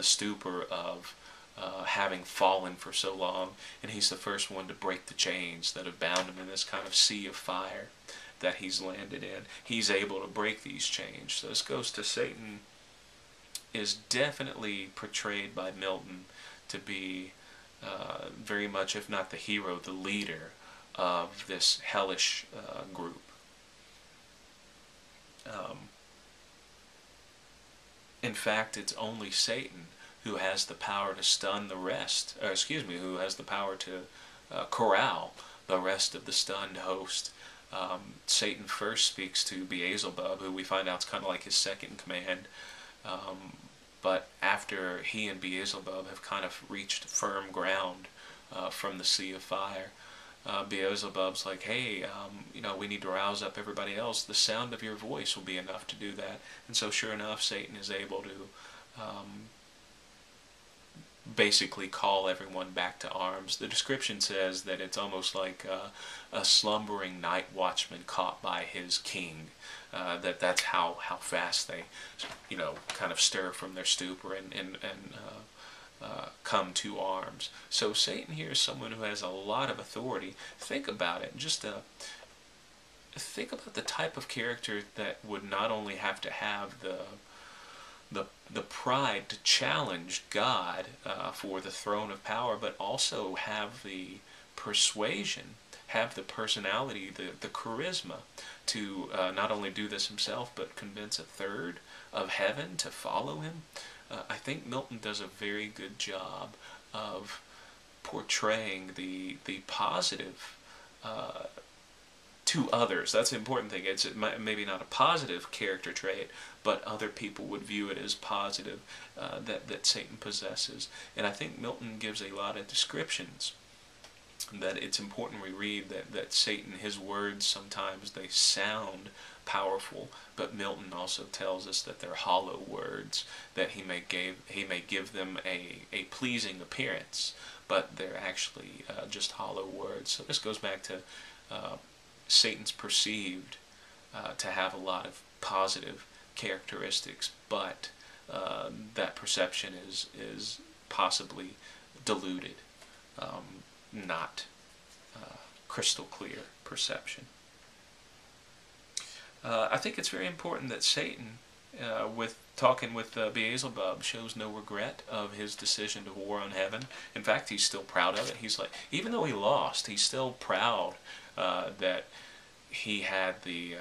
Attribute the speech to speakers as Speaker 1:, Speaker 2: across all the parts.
Speaker 1: the stupor of having fallen for so long, and he's the first one to break the chains that have bound him in this kind of sea of fire that he's landed in. He's able to break these chains. So this goes to Satan is definitely portrayed by Milton to be very much, if not the hero, the leader of this hellish group. In fact, it's only Satan who has the power to stun the rest, or excuse me, who has the power to corral the rest of the stunned host. Satan first speaks to Beelzebub, who we find out is kind of like his second in command. But after he and Beelzebub have kind of reached firm ground from the sea of fire, Beelzebub's like, hey, we need to rouse up everybody else. The sound of your voice will be enough to do that. And so sure enough, Satan is able to basically call everyone back to arms. The description says that it's almost like a slumbering night watchman caught by his king. That's how fast they, kind of stir from their stupor and come to arms. So Satan here is someone who has a lot of authority. Think about it. Just think about the type of character that would not only have to have the pride to challenge God for the throne of power, but also have the persuasion, have the personality, the charisma to not only do this himself, but convince a third of heaven to follow him. I think Milton does a very good job of portraying the positive to others. That's the important thing. It's maybe not a positive character trait, but other people would view it as positive that Satan possesses. And I think Milton gives a lot of descriptions that it's important we read that Satan, his words sometimes they sound powerful, but Milton also tells us that they're hollow words, that he may give them a pleasing appearance, but they're actually just hollow words. So this goes back to Satan's perceived to have a lot of positive characteristics, but that perception is possibly diluted, not crystal clear perception. I think it's very important that Satan, with talking with Beelzebub, shows no regret of his decision to war on heaven. In fact, he's still proud of it. He's like, even though he lost, he's still proud that he had the.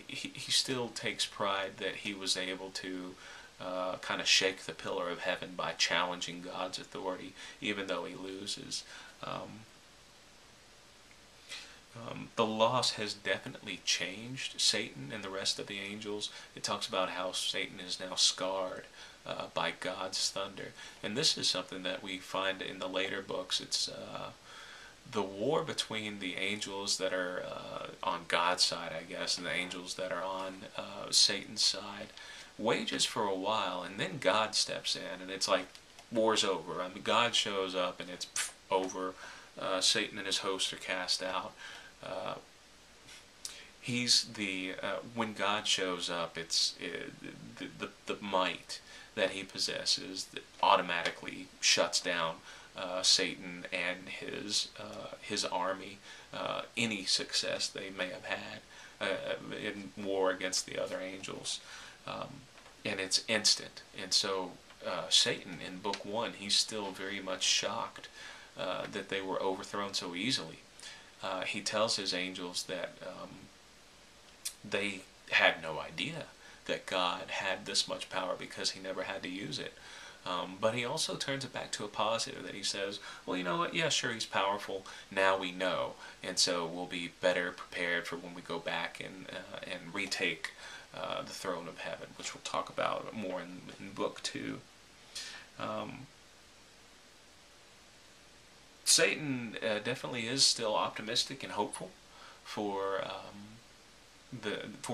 Speaker 1: He still takes pride that he was able to kind of shake the pillar of heaven by challenging God's authority, even though he loses. The loss has definitely changed Satan and the rest of the angels. It talks about how Satan is now scarred by God's thunder. And this is something that we find in the later books. It's the war between the angels that are on God's side, I guess, and the angels that are on Satan's side wages for a while, and then God steps in, and it's like war's over. I mean, God shows up, and it's over. Satan and his hosts are cast out. He's the when God shows up, it's the might that he possesses that automatically shuts down Satan and his army, any success they may have had in war against the other angels, and it's instant. And so Satan in Book 1, he's still very much shocked that they were overthrown so easily. He tells his angels that they had no idea that God had this much power because he never had to use it. But he also turns it back to a positive, that he says, well, you know what, yeah, sure, he's powerful, now we know, and so we'll be better prepared for when we go back and retake the throne of heaven, which we'll talk about more in Book 2. Satan definitely is still optimistic and hopeful for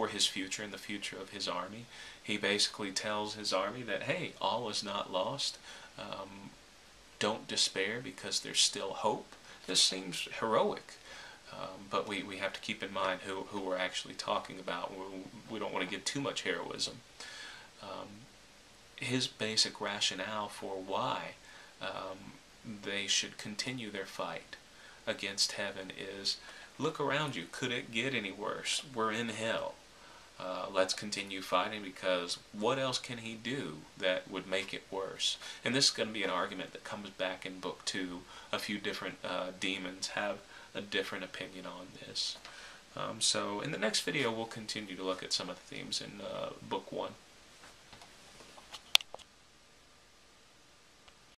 Speaker 1: his future and the future of his army. He basically tells his army that, hey, all is not lost. Don't despair because there's still hope. This seems heroic, but we have to keep in mind who we're actually talking about. We don't want to give too much heroism. his basic rationale for why they should continue their fight against heaven is, look around you. Could it get any worse? We're in hell. Let's continue fighting, because what else can he do that would make it worse? And this is going to be an argument that comes back in Book 2. A few different demons have a different opinion on this. So in the next video we'll continue to look at some of the themes in Book 1.